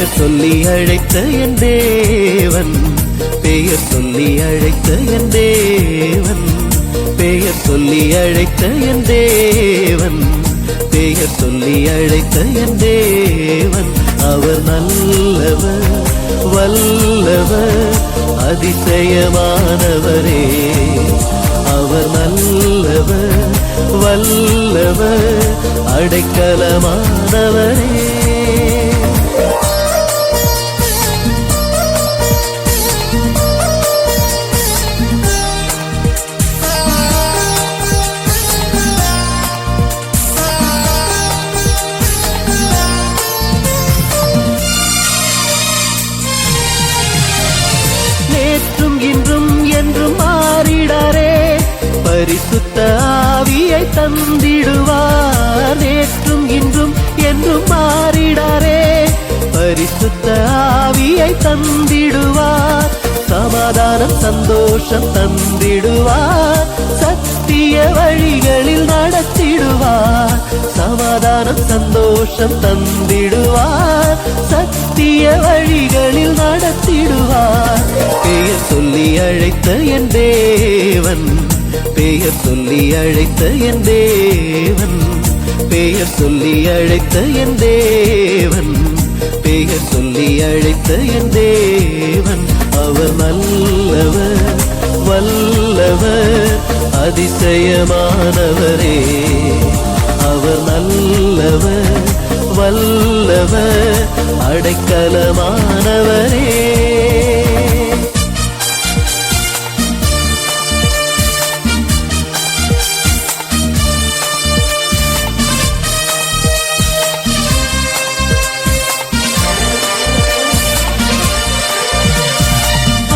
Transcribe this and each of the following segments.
பெயர் சொல்லி அழைத்த என் தேவன், பெயர் சொல்லி அழைத்த என் தேவன், பெயர் சொல்லி அழைத்த என் தேவன், பெயர் சொல்லி அழைத்த என் தேவன். அவர் நல்லவர், வல்லவர், அதிசயமானவரே. அவர் நல்லவர், வல்லவர், அடைக்கலமானவரே. நேற்றும் இன்றும் என்றும் மாறிடாரே, பரிசுத்த ஆவியை தந்திடுவார். நேற்றும் இன்றும் என்றும் மாறிடாரே, பரிசுத்த ஆவியை தந்திடுவார். சமாதானம் சந்தோஷம் தந்திடுவார், சத்திய வழிகளில் நடத்திடுவார். சமாதானம் சந்தோஷம் தந்திடுவார், சத்திய வழிகளில் நடத்திடுவார். பெயர் சொல்லி அழைத்த என் தேவன், பெயர் சொல்லி அழைத்த என் தேவன், பெயர் சொல்லி அழைத்த என் தேவன், பெயர் சொல்லி அழைத்த என் தேவன். அவர் நல்லவர், வல்லவர், அதிசயமானவரே. அவர் நல்லவர், வல்லவர், அடைக்கலமானவரே.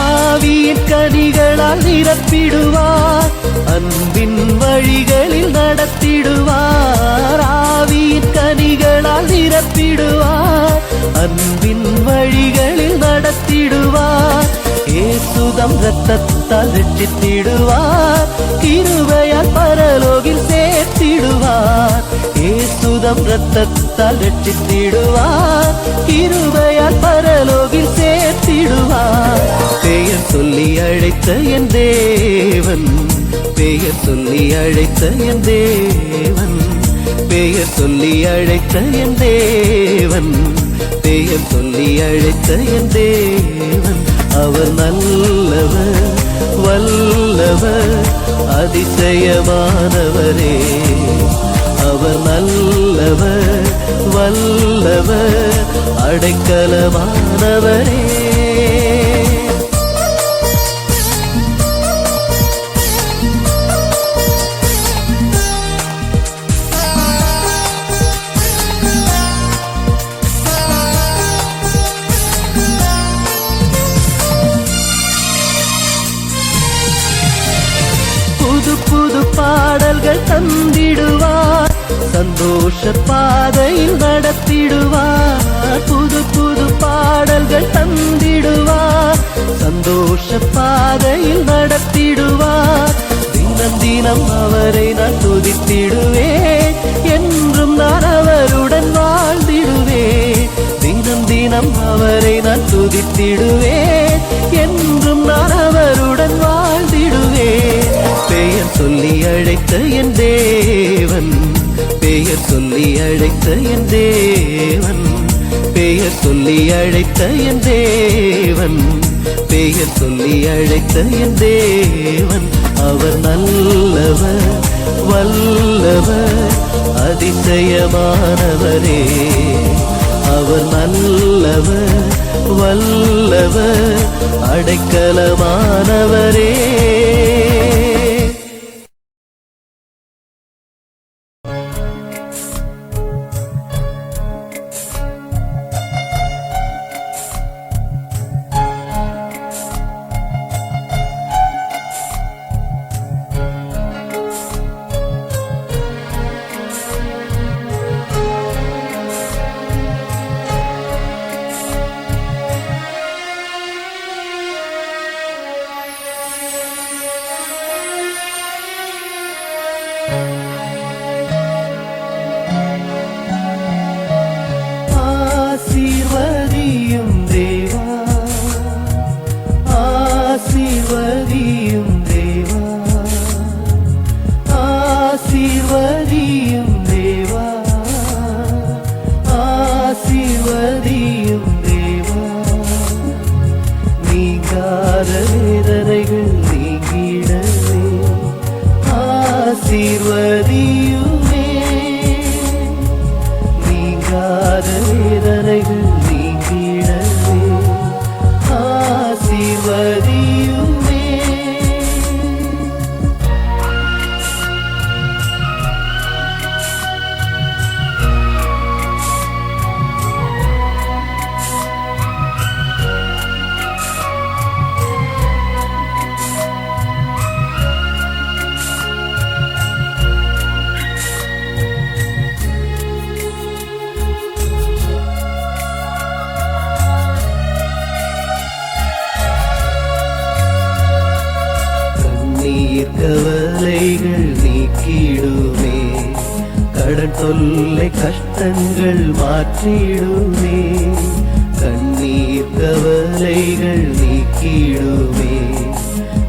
ஆவியின் கனிகளால் நிரப்பிடுவார், அன்பின் வழிகளில் நடத்திடுவார். ஆவியின் கனிகளால் நிரப்பிடுவார், அன்பின் வழிகளில் நடத்திடுவார். இயேசுதம் இரத்தத்தால் ரட்சித்திடுவார், கிருபையால் பரலோகில் சேர்த்திடுவார். இயேசுதம் இரத்தத்தால் ரட்சித்திடுவார், கிருபையால் பரலோகில் சேர்த்திடுவார். பெயர் சொல்லி அழைத்த என் தேவன், பெயர் சொல்லி அழைத்த என் தேவன், பெயர் சொல்லி அழைத்த என் தேவன், பெயர் சொல்லி அழைத்த என் தேவன். அவர் நல்லவர், வல்லவர், அதிசயமானவரே. அவர் நல்லவர், வல்லவர், அடைக்கலமானவரே. புது புது பாடல்கள் தந்திடுவார், சந்தோஷ பாதையில் நடத்திடுவார். புது புது பாடல்கள் தந்திடுவார், சந்தோஷ பாதையில் நடத்திடுவார். தினம் தினம் அவரை நான் துதித்திடுவேன், என்றும் நான் அவருடன் வாழ்ந்திடுவேன். தினம் தினம் அவரை நான் துதித்திடுவேன், என்றும் நான் அவருடன் வாழ்ந்திடுவேன். பெயர் சொல்லி அழைத்த என் தேவன், பெயர் சொல்லி அழைத்த என் தேவன், பெயர் சொல்லி அழைத்த என் தேவன், பெயர் சொல்லி அழைத்த என் தேவன். அவர் நல்லவர், வல்லவர், அதிசயமானவரே. அவர் நல்லவர், வல்லவர், அடைக்கலமானவரே. கடன் தொல்லை கஷ்டங்கள் மாற்றிடுமே, கண்ணீர் கவலைகள் நீக்கிடுமே.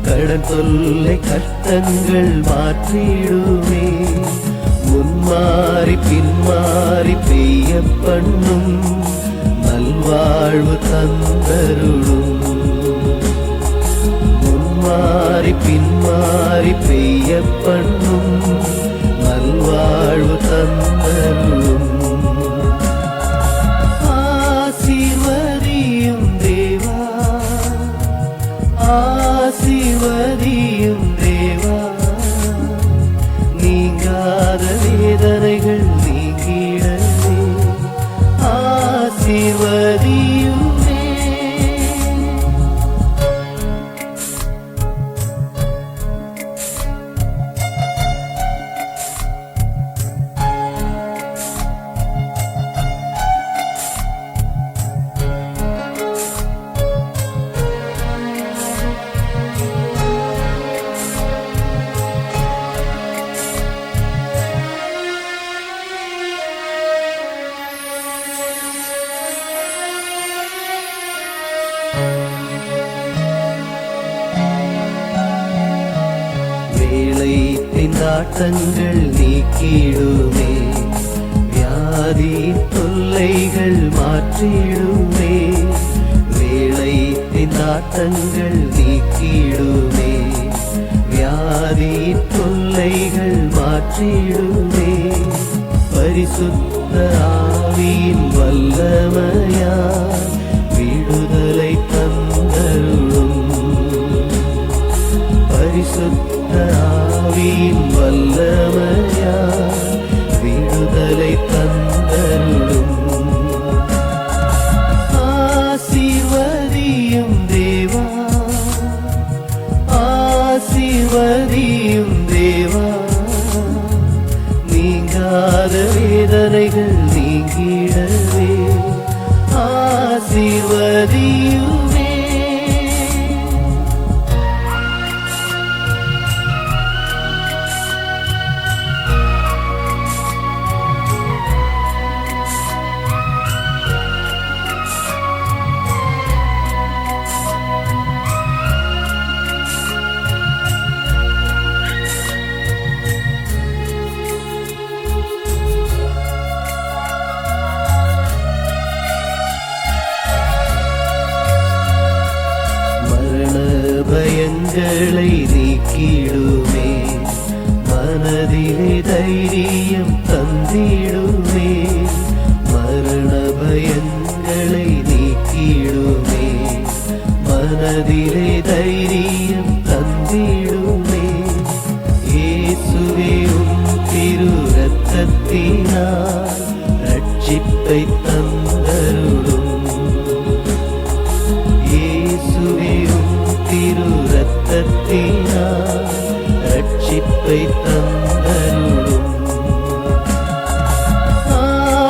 கடன் தொல்லை கஷ்டங்கள் மாற்றிடுமே, முன்மாறி பின்மாறி பெய்ய பண்ணும் நல்வாழ்வு தந்தருளும். முன்மாறி பின்மாறி பெய்ய பண்ணும் நல்வாழ்வு தந்தருளும். ஆசீர்வதியும் தேவா, ஆசீர்வதியும் தேவா, நீங்காத வேதனைகள் நீங்கிடவே ஆசீர்வதியும். வேளை திண்டாட்டங்கள் நீக்கிடுமே, வியாதி தொல்லைகள் மாற்றிடுமே. வேளை திண்டாட்டங்கள் நீக்கிடுமே, வியாதி தொல்லைகள் மாற்றிடுமே. பரிசுத்த ஆவியின் வல்லமையால் விடுதலை தந்தருளும். பரிசுத்த ஆவியின் வல்லமையால் விடுதலை தந்தருளும். ஆசீர்வதியும் தேவா, ஆசீர்வதியும் தேவா, நீங்காத வேதனைகள் நீங்கிடவே ஆசீர்வதியுமே. பயங்களை நீக்கிடுமே, மனதிலே தைரியம் தந்திடுமே. மரண பயங்களை நீக்கிடுமே, மனதிலே தைரியம் தந்திடுமே. இயேசுவே உம் திரு இரத்தத்தினால் ரட்சிப்பை தந்தருளும். இயேசுவே திரு இரத்தத்தினால் ரட்சிப்பை தந்தருளும்.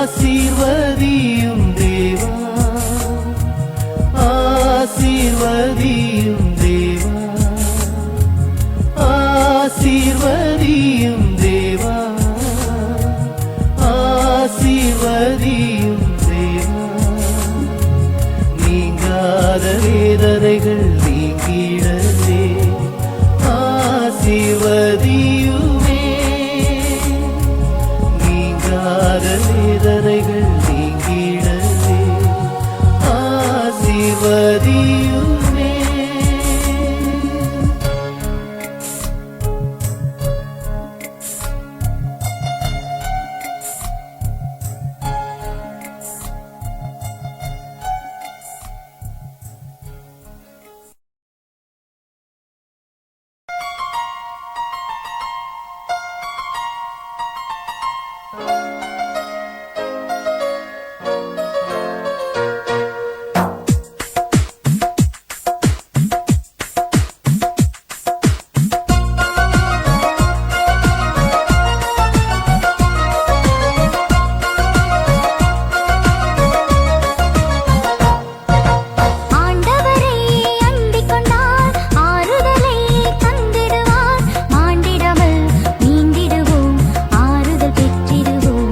ஆசீர்வதியும் தேவா, ஆசீர்வதியும் தேவா, ஆசீர்வதியும் தேவா, ஆசீர்வதியும் தேவா, நீங்காத வேதனைகள் நீங்கிடவே ஆசீர்வதியுமே. நீங்காத வேதனைகள் நீங்கிடவே ஆசீர்வதியுமே. மாண்டிடாமல் மீண்டிடுவோம், ஆறுதல் பெற்றிடுவோம்.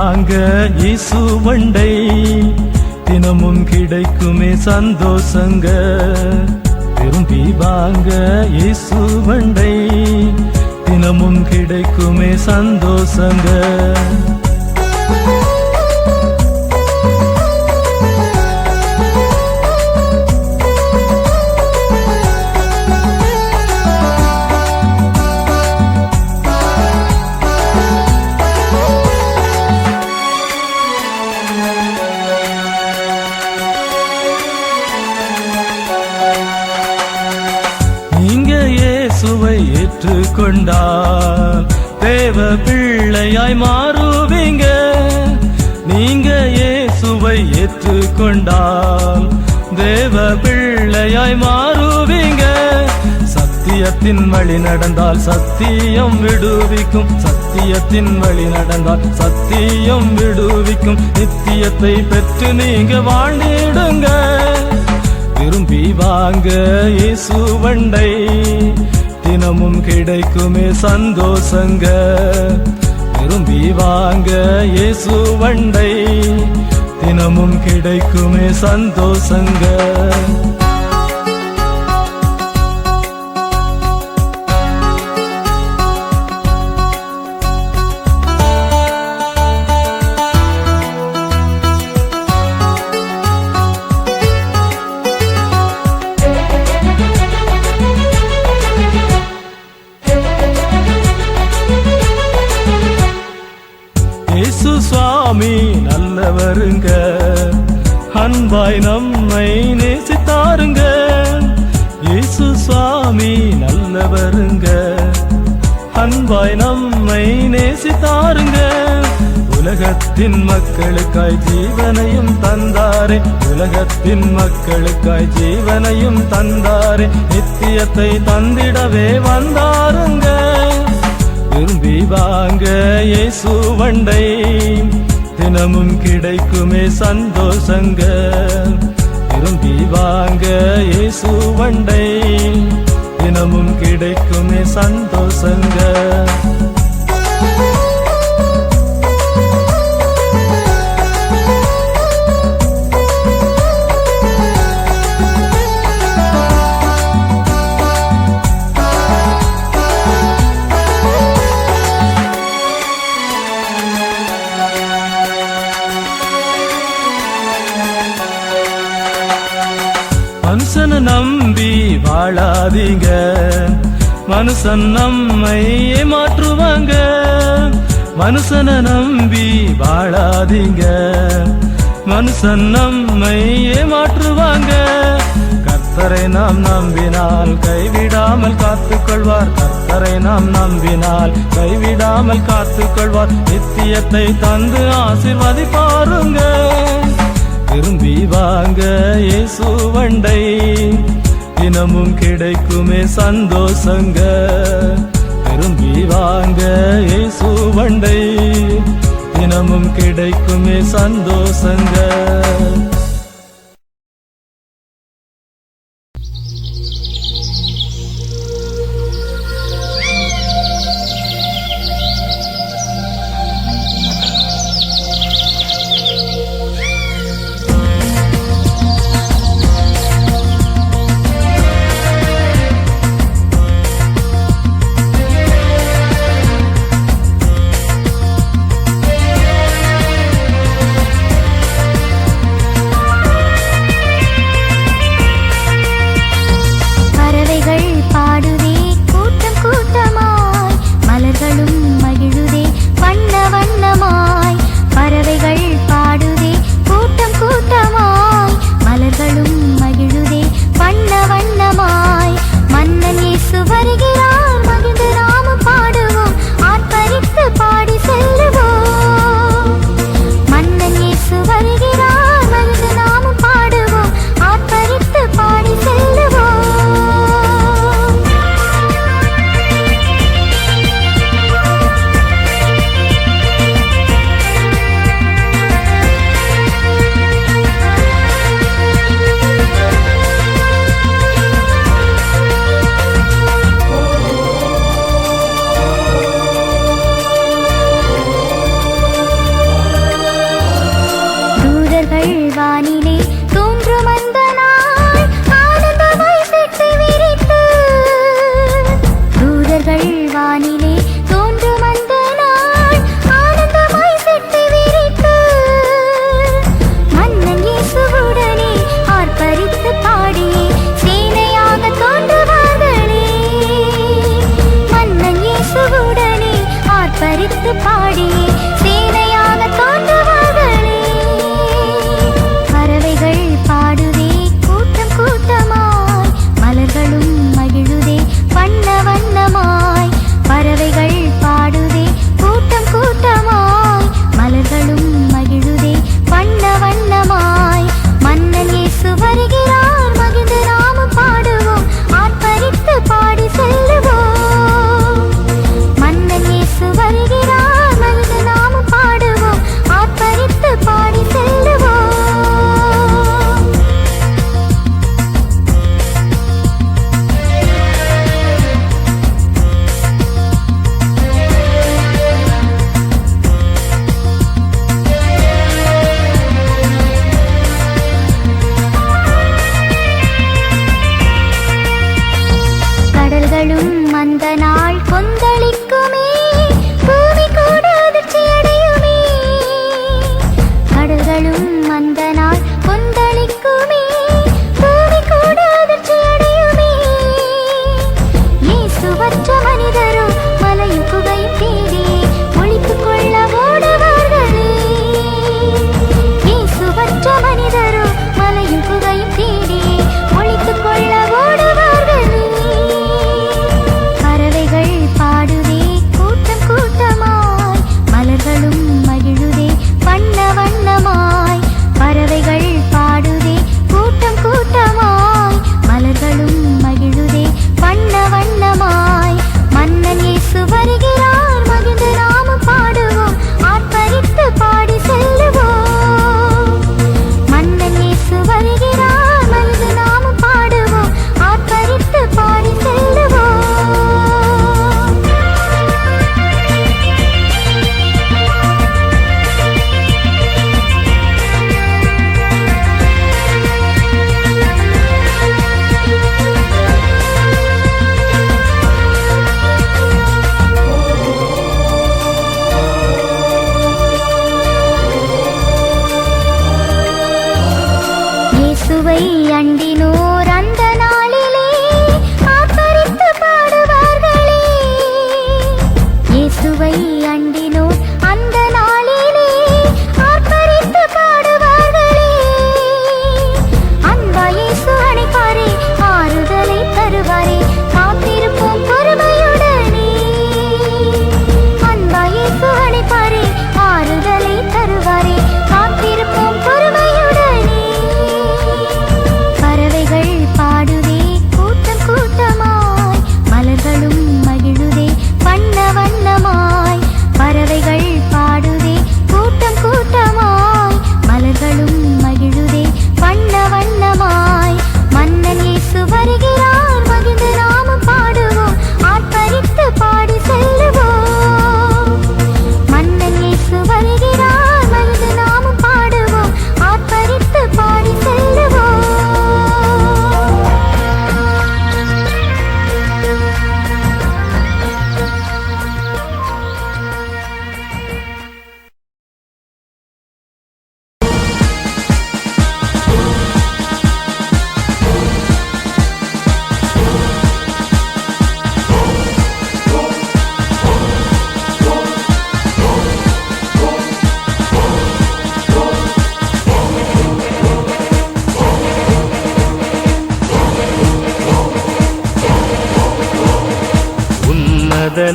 வாங்க இயேசுவண்டை, தினமும் கிடைக்குமே சந்தோஷங்க. விரும்பி வாங்க இயேசுவண்டை, தினமும் கிடைக்குமே சந்தோஷங்க. இயேசுவை ஏற்றுக்கொண்டால் தேவ பிள்ளையாய் மாறுவீங்க. நீங்க இயேசுவை ஏற்றுக்கொண்டால் தேவ பிள்ளையாய் மாறுவீங்க. சத்தியத்தின் வழி நடந்தால் சத்தியம் விடுவிக்கும், சத்தியத்தின் வழி நடந்தால் சத்தியம் விடுவிக்கும். நித்தியத்தை பெற்று நீங்க வாழ்ந்திடுங்க. விரும்பி வாங்க இயேசுவண்டை, தினமும் கிடைக்குமே சந்தோஷங்க. விரும்பி வாங்க இயேசுவண்டை, தினமும் கிடைக்குமே சந்தோஷங்க. இயேசு சுவாமி நல்லவருங்க, அன்பாய் நம்மை நேசித்தாருங்க. இயேசு சுவாமி நல்லவருங்க, அன்பாய் நம்மை நேசித்தாருங்க. உலகத்தின் மக்களுக்காய் ஜீவனையும் தந்தாரே, உலகத்தின் மக்களுக்காய் ஜீவனையும் தந்தாரே. நித்தியத்தை தந்திடவே வந்தாருங்க. விரும்பி வாங்க இயேசுவண்டை, தினமும் கிடைக்குமே சந்தோஷங்க. விரும்பி வாங்க இயேசுவண்டை, தினமும் கிடைக்குமே சந்தோஷங்க. மனுஷனை நம்பி வாழாதீங்க, மனுஷன் நம்மை ஏமாற்றுவாங்க. மனுஷனை நம்பி வாழாதீங்க, மனுஷன் நம்மை ஏமாற்றுவாங்க. கர்த்தரை நாம் நம்பினால் கைவிடாமல் காத்துக்கொள்வார், கர்த்தரை நாம் நம்பினால் கைவிடாமல் காத்துக்கொள்வார். நித்தியத்தை தந்து ஆசீர்வதிப்பாருங்க. விரும்பி வாங்க இயேசுவண்டை, தினமும் கிடைக்குமே சந்தோஷங்க. விரும்பி வாங்க இயேசுவண்டை, தினமும் கிடைக்குமே சந்தோஷங்க.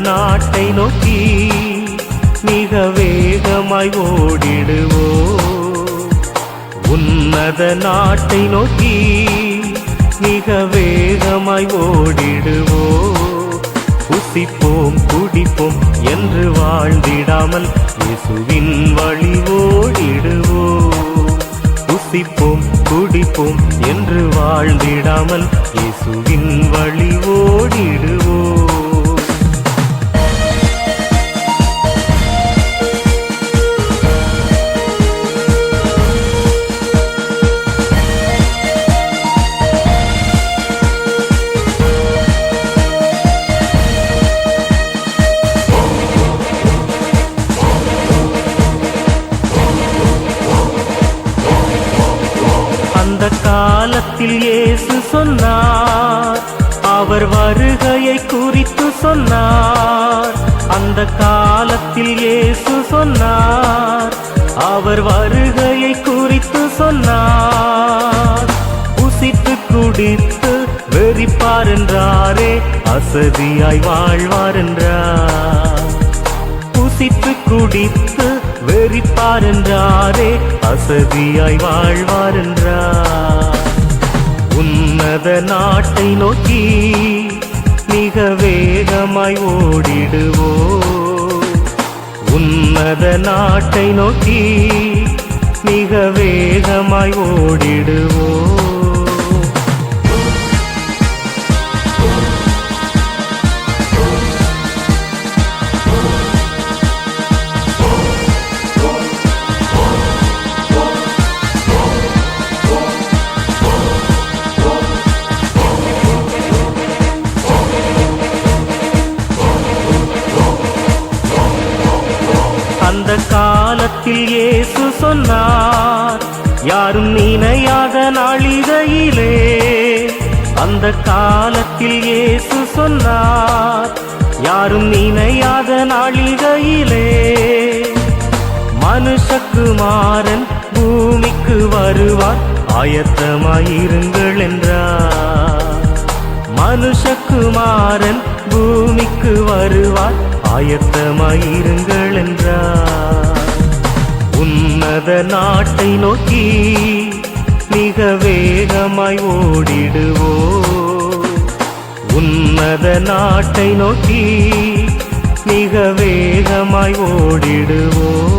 நாட்டை நோக்கி மிக வேகமாய் ஓடிடுவோம். உன்னத நாட்டை நோக்கி மிக வேகமாய் ஓடிடுவோம். புசிப்போம் குடிப்போம் என்று வாழ்ந்திடாமல் இயேசுவின் வழி ஓடிடுவோம். புசிப்போம் குடிப்போம் என்று வாழ்ந்திடாமல் இயேசுவின் வழி ஓடிடுவோம். அந்த காலத்தில் இயேசு சொன்னார், அவர் வருகையை குறித்து சொன்னார். அந்த காலத்தில் இயேசு சொன்னார், அவர் வருகையை குறித்து சொன்னார். புசித்து குடித்து வெறிப்பார் என்றாரே, அசதியாய் வாழ்வார் என்றார். புசித்து குடித்து வெறிப்பார் என்றாரே, அசதியாய் வாழ்வார் என்றார். உன்னத நாட்டை நோக்கி மிக வேகமாய் ஓடிடுவோம். உன்னத நாட்டை நோக்கி மிக வேகமாய் ஓடிடுவோம். அந்த காலத்தில் இயேசு சொன்னார், யாரும் நினையாத நாளிகையிலே. அந்த காலத்தில் இயேசு சொன்னார், யாரும் நினையாத நாளிகையிலே. மனுஷகுமாரன் பூமிக்கு வருவார், ஆயத்தமாயிருங்கள் என்றார். மனுஷகுமாரன் பூமிக்கு வருவார், ஆயத்தமாயிருங்கள் என்றார். உன்னத நாட்டை நோக்கி மிக வேகமாய் ஓடிடுவோம். உன்னத நாட்டை நோக்கி மிக வேகமாய் ஓடிடுவோம்.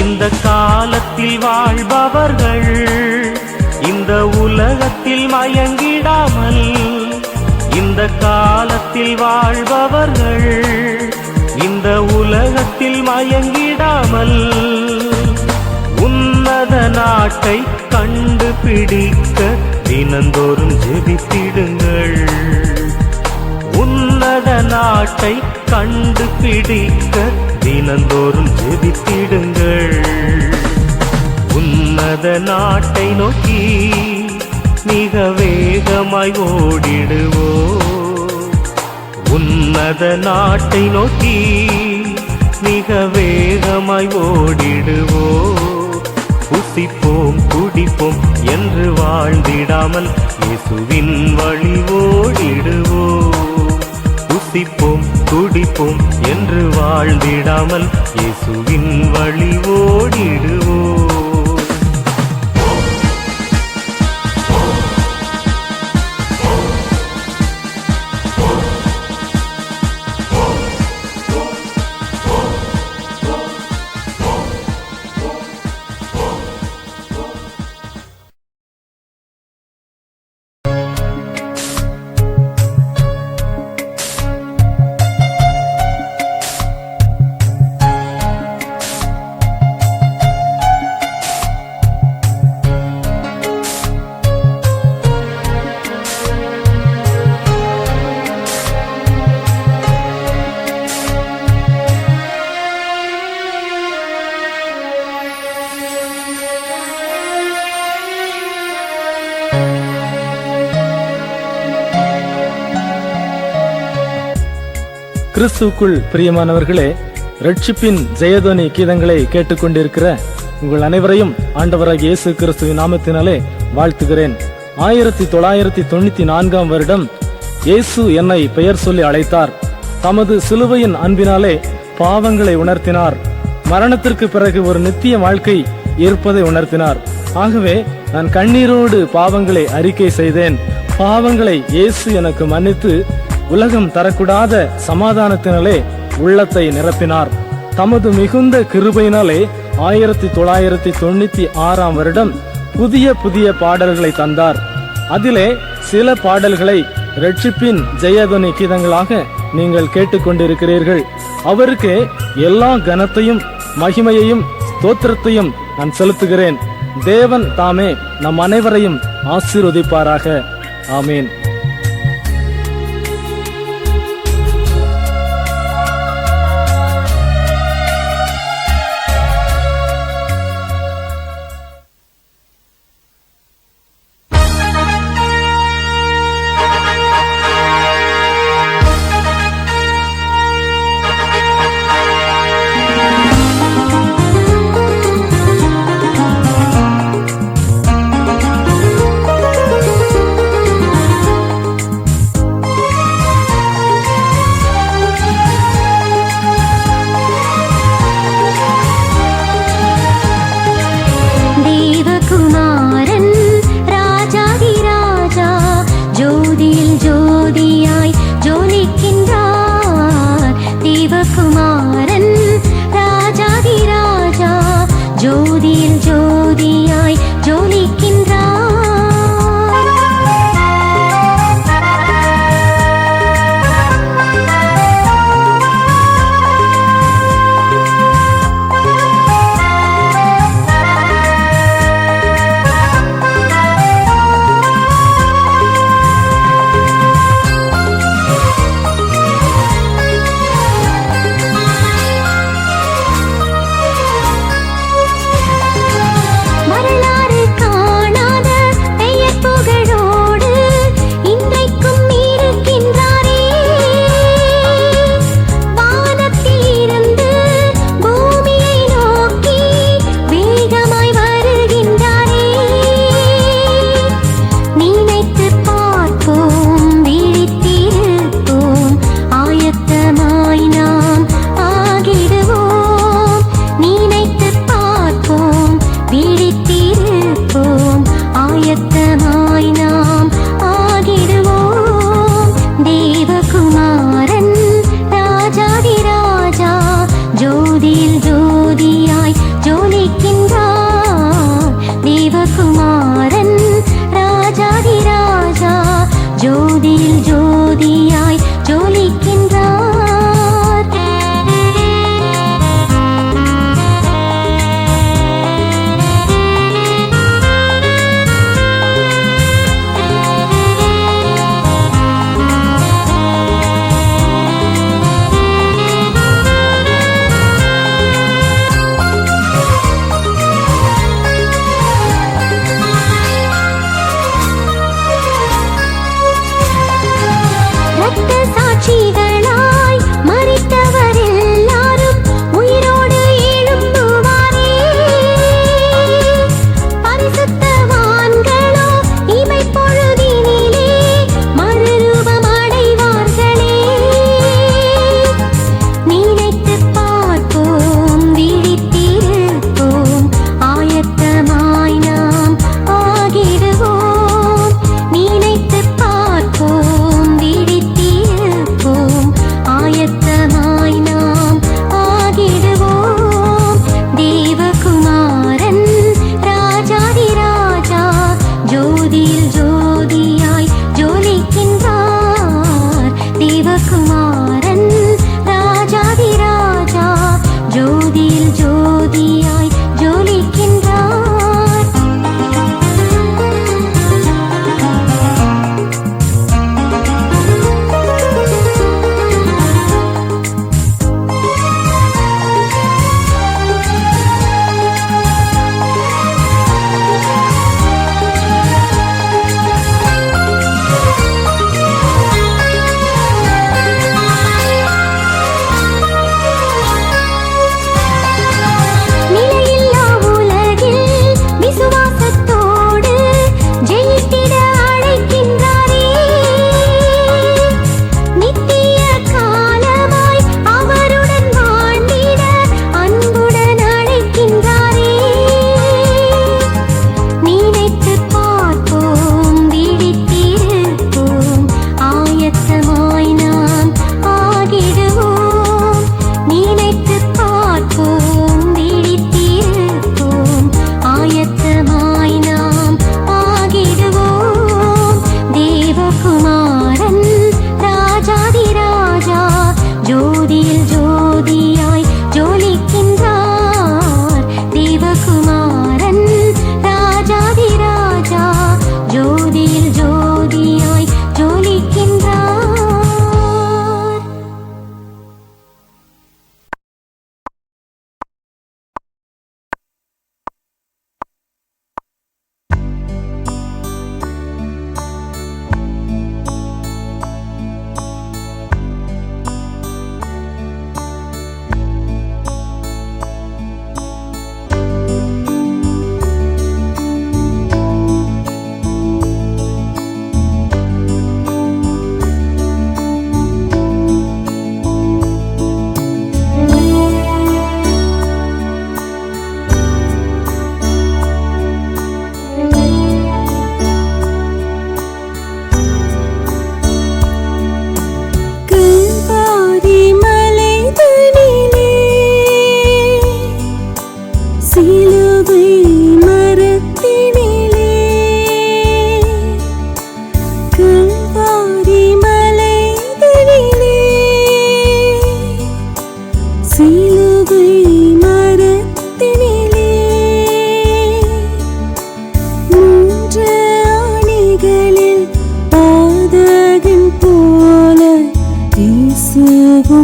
இந்த காலத்தில் வாழ்பவர்கள் இந்த உலகத்தில் மயங்கிடாமல், இந்த காலத்தில் வாழ்பவர்கள் இந்த உலகத்தில் மயங்கிடாமல், உன்னத நாட்டை கண்டுபிடிக்க தினந்தோறும் ஜெபித்திடுங்கள். உன்னத நாட்டை கண்டுபிடிக்க தினந்தோறும் ஜெபித்திடுங்கள். உன்னத நாட்டை நோக்கி மிக வேகமாய் ஓடிடுவோம். உன்னத நாட்டை நோக்கி மிக வேகமாய் ஓடிடுவோம். புசிப்போம் குடிப்போம் என்று வாழ்ந்திடாமல் இயேசுவின் வழி ஓடிடுவோம். புசிப்போம் குடிப்போம் என்று வாழ்ந்திடாமல் இயேசுவின் வழி ஓடிடுவோம். கிறிஸ்துவுக்குள் பிரியமானவர்களே, ரட்சிப்பின் ஜெயಧ್ವனி கீதங்களை கேட்டுக்கொண்டிருக்கிற உங்கள் அனைவரையும் ஆண்டவராகிய இயேசு கிறிஸ்துவின் நாமத்தினாலே வாழ்த்துகிறேன். 1994 வருடம் இயேசு என்னை பெயர் சொல்லி அழைத்தார். தமது சிலுவையின் அன்பினாலே பாவங்களை உணர்த்தினார். மரணத்திற்கு பிறகு ஒரு நித்திய வாழ்க்கை இருப்பதை உணர்த்தினார். ஆகவே நான் கண்ணீரோடு பாவங்களை அறிக்கை செய்தேன். பாவங்களை இயேசு எனக்கு மன்னித்து உலகம் தரக்கூடாத சமாதானத்தினாலே உள்ளத்தை நிரப்பினார். தமது மிகுந்த கிருபையினாலே 1996 வருடம் புதிய புதிய பாடல்களை தந்தார். அதிலே சில பாடல்களை ரட்சிப்பின் ஜெயಧ್ವனி கீதங்களாக நீங்கள் கேட்டுக்கொண்டிருக்கிறீர்கள். அவருக்கு எல்லா கனத்தையும் மகிமையையும் ஸ்தோத்திரத்தையும் நான் செலுத்துகிறேன். தேவன் தாமே நம் அனைவரையும் ஆசீர்வதிப்பாராக. ஆமீன்.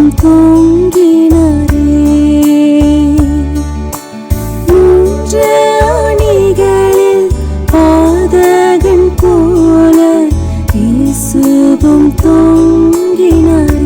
இயேசுவும் தொங்கினாரே. மூன்று அணிகளில் பாதகன் போல இயேசுவும் தொங்கினாரே.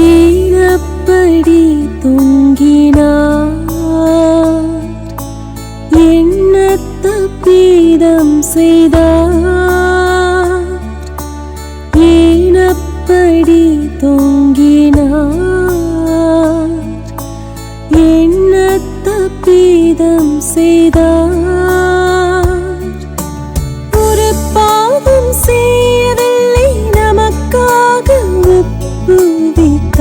ஏனப்படி தொங்கினார், என்ன தப்பிதம் செய்தார். ஏனப்படி தொங்கினார், என்ன தப்பிதம் செய்தார். ஒரு பாவம் செய்யவில்லை, நமக்காக ஒப்புவித்தார்.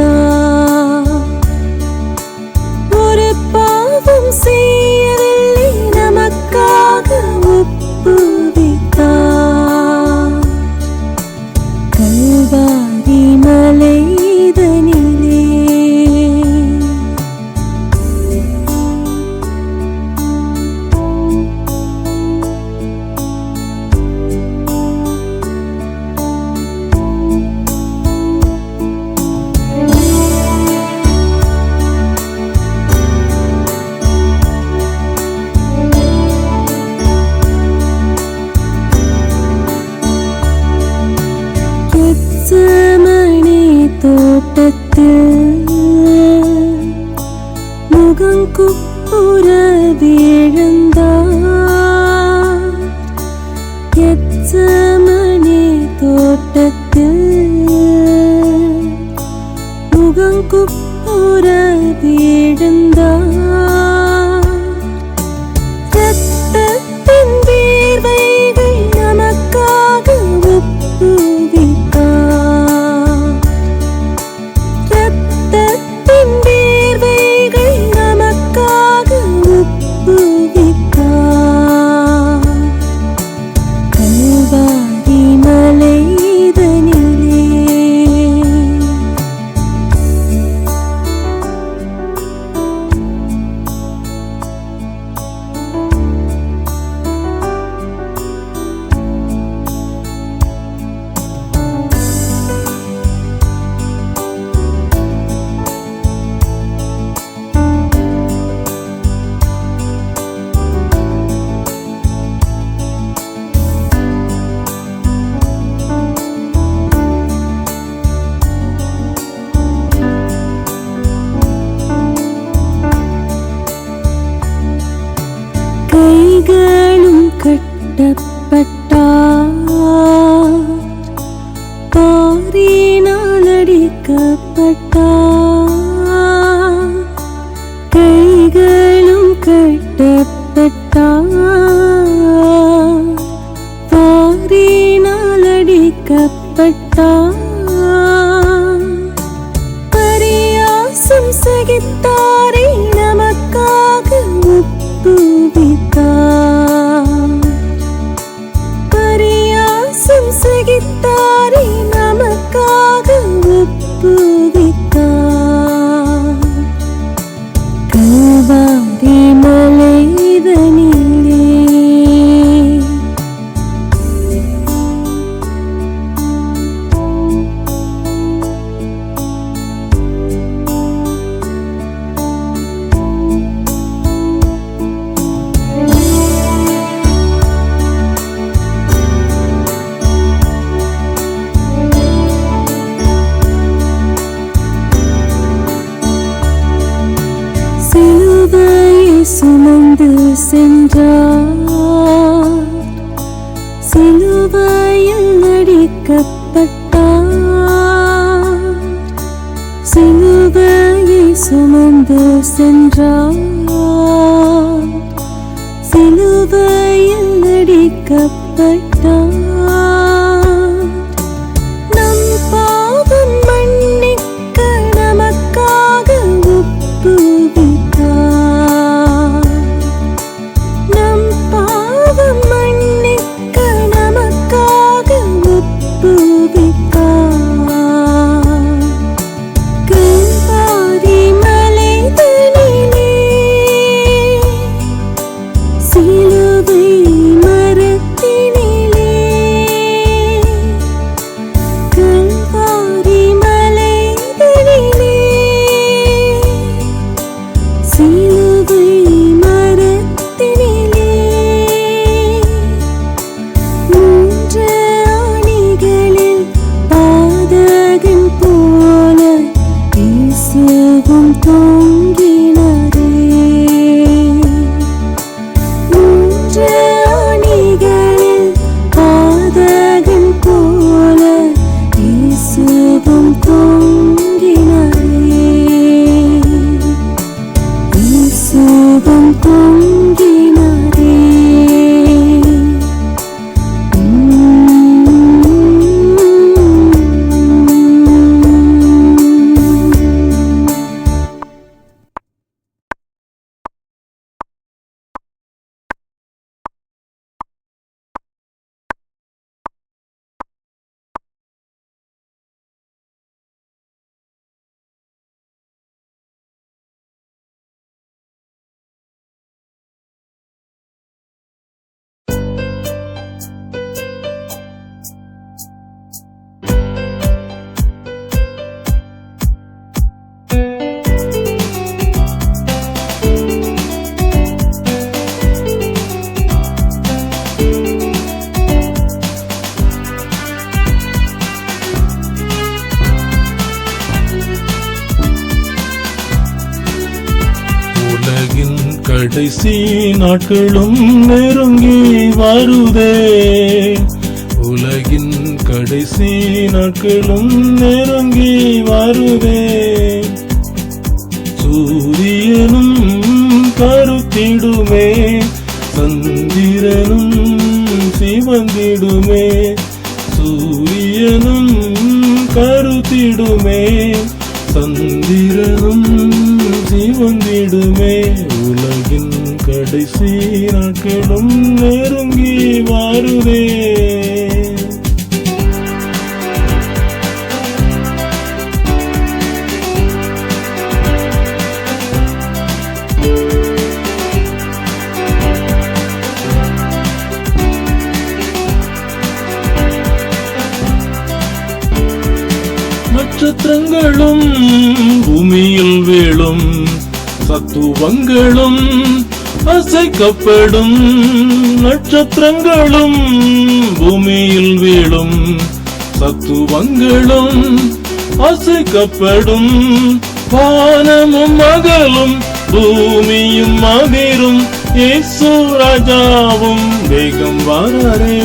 ஒரு பாவம் செய்யவில்லை, நமக்காக ஒப்புவித்தார். கல்வாரி மலைதனிலே கெத்செமனே தோட்டத்தில் முகங்குப்புற வீழ்ந்தார். கெத்செமனே தோட்டத்தில் முகங்குப்புற வீழ்ந்தார். இரத்தத்தின் வேர்வைகள் நமக்காக ஒப்புவித்தார். இரத்தத்தின் வேர்வைகள் நமக்காக ஒப்புவித்தார். கல்வாரி மலைதனிலே கைகளும் கட்டப்பட்டார். பாரினால் அடிக்கப்பட்டார். கைகளும் கட்டப்பட்டார். பாரினால் அடிக்கப்பட்டார். பரியாசம் சகித்தாரே, நமக்காக ஒப்புவித்தார். பரியாசம் சகித்தாரே, நமக்காக ஒப்புவித்தார். கல்வாரி மலைதனிலே சுமந்து சென்றார். சிலுவையில் அடிக்கப்பட்டார். சிலுவையை சுமந்து சென்றார். சிலுவையில் அடிக்கப்பட்டார். நம் பாவம் மன்னிக்க நமக்காக ஒப்புவித்தார். நம் பாவம் மன்னிக்க நமக்காக ஒப்புவித்தார். கல்வாரி மலைதனிலே சிலுவை மரத்தினிலே, கல்வாரி மலைதனிலே சிலுவை மரத்தினிலே, மூன்று ஆணிகளில் பாதகன் போல இயேசுவும் தொங்கினாரே. மூன்று ஆணிகளில் பாதகன் போல இயேசுவும் தொங்கினாரே. இயேசுவும் தொங்கினாரே. உலகின் கடைசி நாட்களும் நெருங்கி வருதே. உலகின் கடைசி நாட்களும் நெருங்கி வருதே. சூரியனும் கருத்திடுமே, சந்திரனும் சிவந்திடுமே. சூரியனும் கருத்திடுமே, சந்திரனும் சிவந்திடுமே. உலகின் கடைசி நாட்களும் நெருங்கி வருதே. நட்சத்திரங்களும் பூமியில் வீழும், சத்துவங்களும் அசைக்கப்படும். நட்சத்திரங்களும் பூமியில் வீழும், சத்துவங்களும் அசைக்கப்படும். வானமும் அகலும், பூமியும் அதிரும், இயேசு ராஜாவும் வேகம் வாராரே.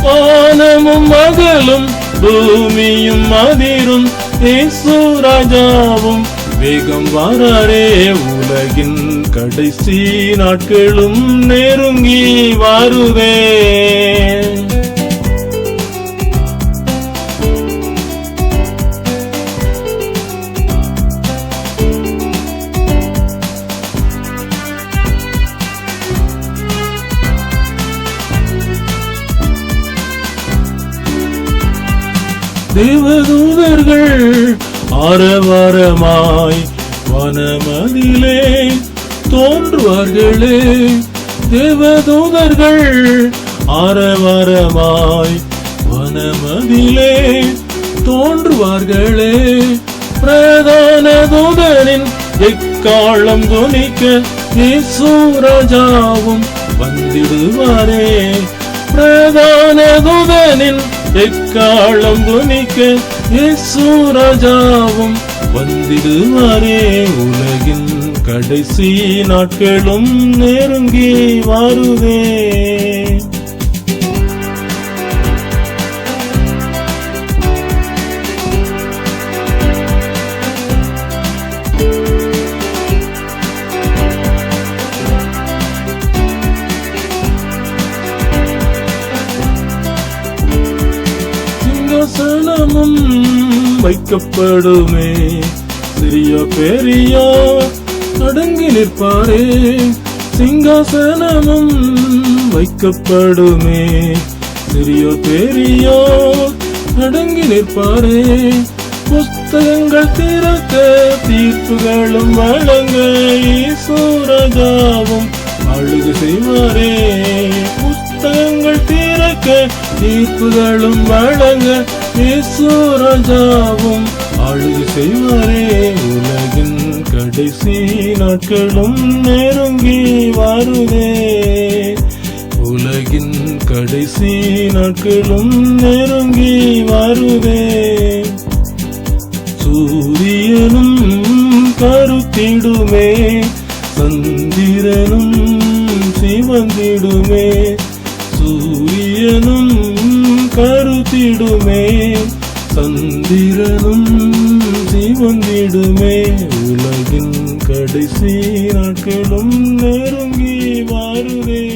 வானமும் அகலும், பூமியும் அதிரும், இயேசு ராஜாவும் வேகம் வாராரே. உலகின் கடைசி நாட்களும் நெருங்கி வருதே. தேவதூதர்கள் ஆரவாரமாய் வனமதிலே தோன்றுவார்களே. தேவதூதர்கள் ஆரவாரமாய் வனமதிலே தோன்றுவார்களே. பிரதான தூதனின் எக்காலம் துணிக்க இயேசு ராஜாவும் வந்திடுவாரே. பிரதான தூதனின் எக்காலம் துணிக்க இயேசு ராஜாவும் வந்திடுவாரே. உலகின் கடைசி நாட்களும் நெருங்கி வருதே. வைக்கப்படுமே. சிறிய பெரியா அடங்கி நிற்பாரே, சிங்காசனமும் வைக்கப்படுமே. சிறிய பெரியா அடங்கி நிற்பாரே, புஸ்தகங்கள் திறக்க தீர்ப்புகளும் வழங்க ஈசுராஜாவும் ஆளுகை செய்வாரே. புஸ்தகங்கள் திறக்க தீர்ப்புகளும் வழங்க ஈசுராஜாவும் ஆளுகை செய்வாரே. உலகின் கடைசி நாட்களும் நெருங்கி வருதே, உலகின் கடைசி நாட்களும் நெருங்கி வருதே. சூரியனும் கருத்திடுமே, சந்திரனும் சிவந்திடுமே. சூரியனும் கருத்திடுமே, சந்திரனும் சிவந்திடுமே. உலகின் கடைசி நாட்களும் நெருங்கி வருதே.